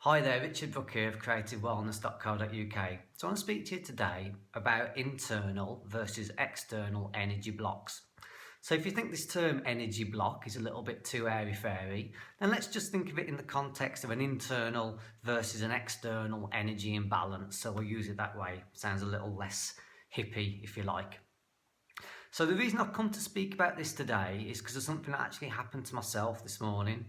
Hi there, Richard Brook here of creativewellness.co.uk. So I want to speak to you today about internal versus external energy blocks. So if you think this term energy block is a little bit too airy-fairy, then let's just think of it in the context of an internal versus an external energy imbalance. So we'll use it that way. Sounds a little less hippie, if you like. So the reason I've come to speak about this today is because of something that actually happened to myself this morning.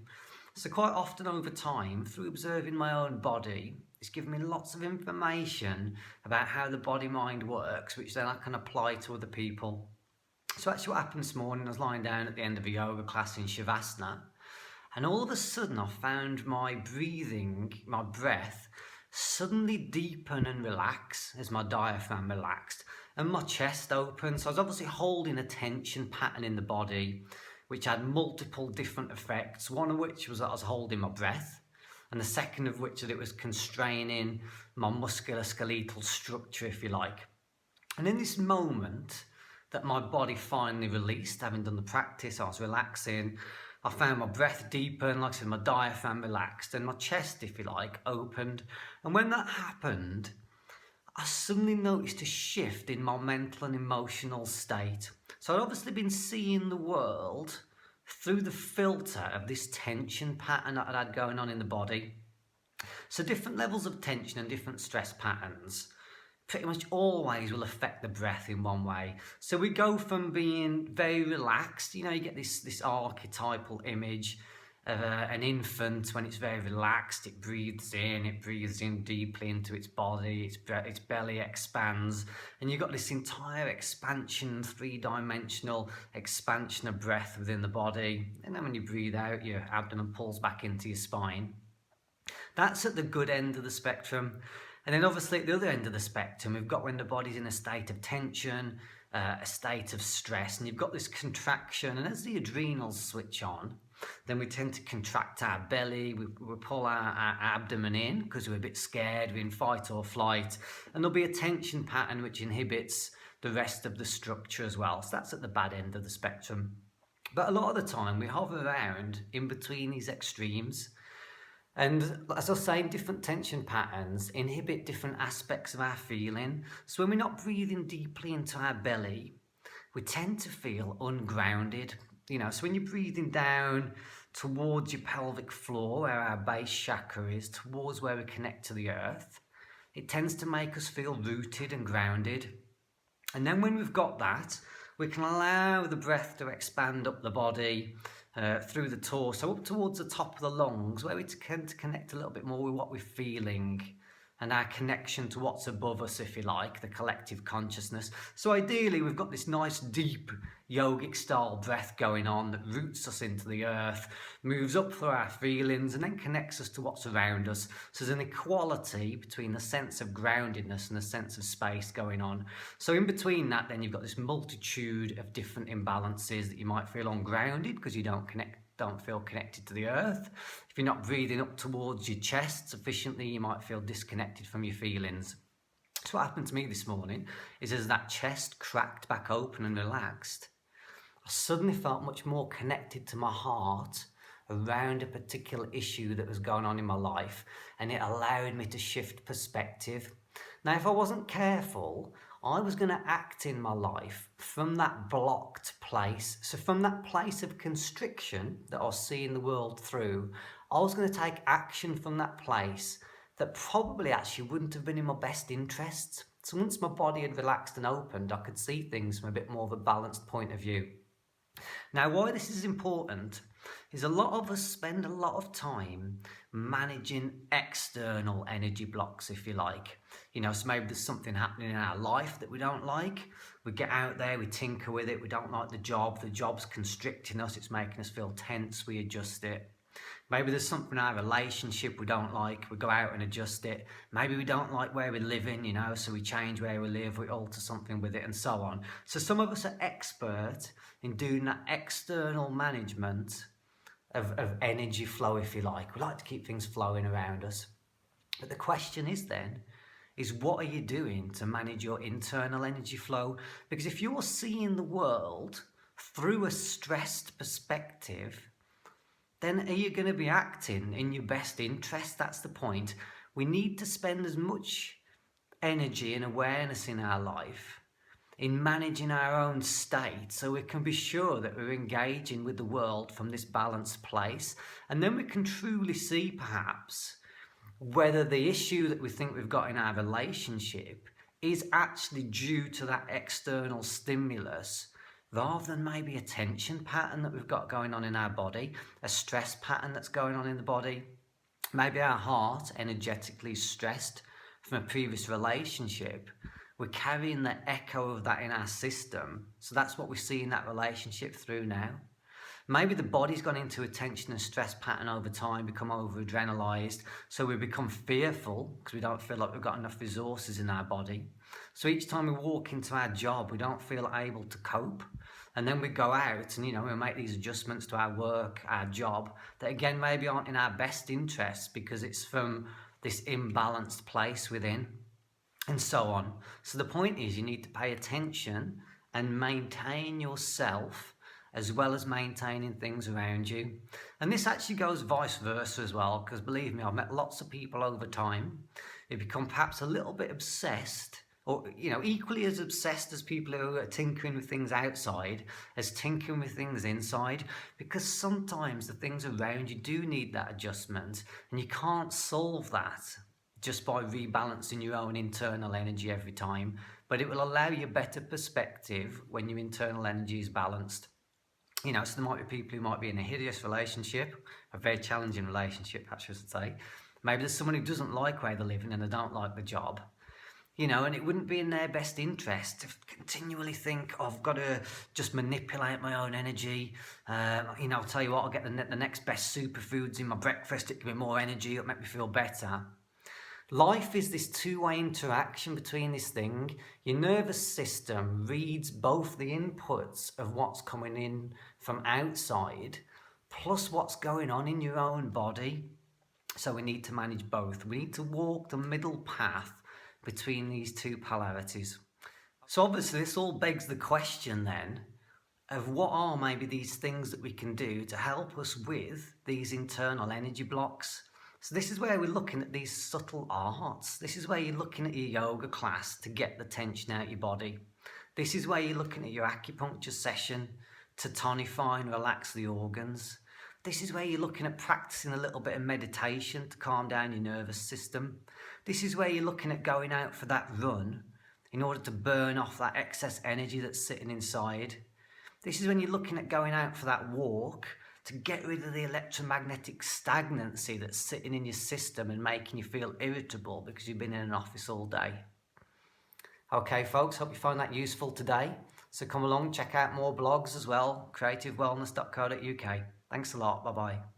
So quite often over time, through observing my own body, it's given me lots of information about how the body-mind works, which then I can apply to other people. So actually what happened this morning, I was lying down at the end of a yoga class in Shavasana, and all of a sudden I found my breathing, my breath, suddenly deepen and relax as my diaphragm relaxed and my chest opened. So I was obviously holding a tension pattern in the body, which had multiple different effects, one of which was that I was holding my breath, and the second of which that it was constraining my musculoskeletal structure, if you like. And in this moment that my body finally released, having done the practice, I was relaxing, I found my breath deepen, like I said, my diaphragm relaxed, and my chest, if you like, opened. And when that happened, I suddenly noticed a shift in my mental and emotional state. So I'd obviously been seeing the world through the filter of this tension pattern that I'd had going on in the body. So different levels of tension and different stress patterns pretty much always will affect the breath in one way. So we go from being very relaxed, you get this archetypal image of an infant. When it's very relaxed, it breathes in deeply into its body, its belly expands, and you've got this entire expansion, three-dimensional expansion of breath within the body. And then when you breathe out, your abdomen pulls back into your spine. That's at the good end of the spectrum. And then obviously at the other end of the spectrum, we've got when the body's in a state of tension, a state of stress, and you've got this contraction. And as the adrenals switch on, then we tend to contract our belly, we pull our abdomen in because we're a bit scared, we're in fight or flight, and there'll be a tension pattern which inhibits the rest of the structure as well. So that's at the bad end of the spectrum. But a lot of the time we hover around in between these extremes. And as I was saying, different tension patterns inhibit different aspects of our feeling. So when we're not breathing deeply into our belly, we tend to feel ungrounded. So when you're breathing down towards your pelvic floor, where our base chakra is, towards where we connect to the earth, it tends to make us feel rooted and grounded. And then when we've got that, we can allow the breath to expand up the body, through the torso, up towards the top of the lungs, where we tend to connect a little bit more with what we're feeling and our connection to what's above us, if you like, the collective consciousness. So ideally, we've got this nice, deep, yogic style breath going on that roots us into the earth, moves up through our feelings, and then connects us to what's around us. So there's an equality between the sense of groundedness and the sense of space going on. So in between that, then you've got this multitude of different imbalances that you might feel ungrounded because you don't feel connected to the earth. If you're not breathing up towards your chest sufficiently, you might feel disconnected from your feelings. So what happened to me this morning is as that chest cracked back open and relaxed, I suddenly felt much more connected to my heart around a particular issue that was going on in my life, and it allowed me to shift perspective. Now, if I wasn't careful, I was going to act in my life from that blocked place. So from that place of constriction that I was seeing the world through, I was going to take action from that place that probably actually wouldn't have been in my best interests. So once my body had relaxed and opened, I could see things from a bit more of a balanced point of view. Now, why this is important is a lot of us spend a lot of time managing external energy blocks, if you like. So maybe there's something happening in our life that we don't like. We get out there, we tinker with it, we don't like the job's constricting us, it's making us feel tense, we adjust it. Maybe there's something in our relationship we don't like, we go out and adjust it. Maybe we don't like where we're living, so we change where we live, we alter something with it, and so on. So some of us are expert in doing that external management of energy flow, if you like. We like to keep things flowing around us. But the question is what are you doing to manage your internal energy flow? Because if you're seeing the world through a stressed perspective, then are you going to be acting in your best interest? That's the point. We need to spend as much energy and awareness in our life in managing our own state so we can be sure that we're engaging with the world from this balanced place, and then we can truly see perhaps whether the issue that we think we've got in our relationship is actually due to that external stimulus rather than maybe a tension pattern that we've got going on in our body, a stress pattern that's going on in the body. Maybe our heart energetically stressed from a previous relationship. We're carrying the echo of that in our system. So that's what we see in that relationship through now. Maybe the body's gone into a tension and stress pattern over time, become over adrenalized, so we become fearful because we don't feel like we've got enough resources in our body. So each time we walk into our job, we don't feel able to cope. And then we go out and, we make these adjustments to our work, our job, that again maybe aren't in our best interests because it's from this imbalanced place within, and so on. So the point is you need to pay attention and maintain yourself as well as maintaining things around you. And this actually goes vice versa as well, because believe me, I've met lots of people over time who become perhaps a little bit obsessed, or equally as obsessed as people who are tinkering with things outside as tinkering with things inside, because sometimes the things around you do need that adjustment, and you can't solve that just by rebalancing your own internal energy every time, but it will allow you a better perspective when your internal energy is balanced. So there might be people who might be in a hideous relationship, a very challenging relationship, I should say. Maybe there's someone who doesn't like where they're living and they don't like the job. And it wouldn't be in their best interest to continually think, oh, I've got to just manipulate my own energy. I'll tell you what, I'll get the next best superfoods in my breakfast. It give me more energy. It'll make me feel better. Life is this two-way interaction between this thing. Your nervous system reads both the inputs of what's coming in from outside plus what's going on in your own body. So we need to manage both. We need to walk the middle path between these two polarities. So obviously this all begs the question then of what are maybe these things that we can do to help us with these internal energy blocks. So this is where we're looking at these subtle arts. This is where you're looking at your yoga class to get the tension out of your body. This is where you're looking at your acupuncture session to tonify and relax the organs. This is where you're looking at practicing a little bit of meditation to calm down your nervous system. This is where you're looking at going out for that run in order to burn off that excess energy that's sitting inside. This is when you're looking at going out for that walk to get rid of the electromagnetic stagnancy that's sitting in your system and making you feel irritable because you've been in an office all day. Okay, folks, hope you find that useful today. So come along, check out more blogs as well, creativewellness.co.uk. Thanks a lot. Bye-bye.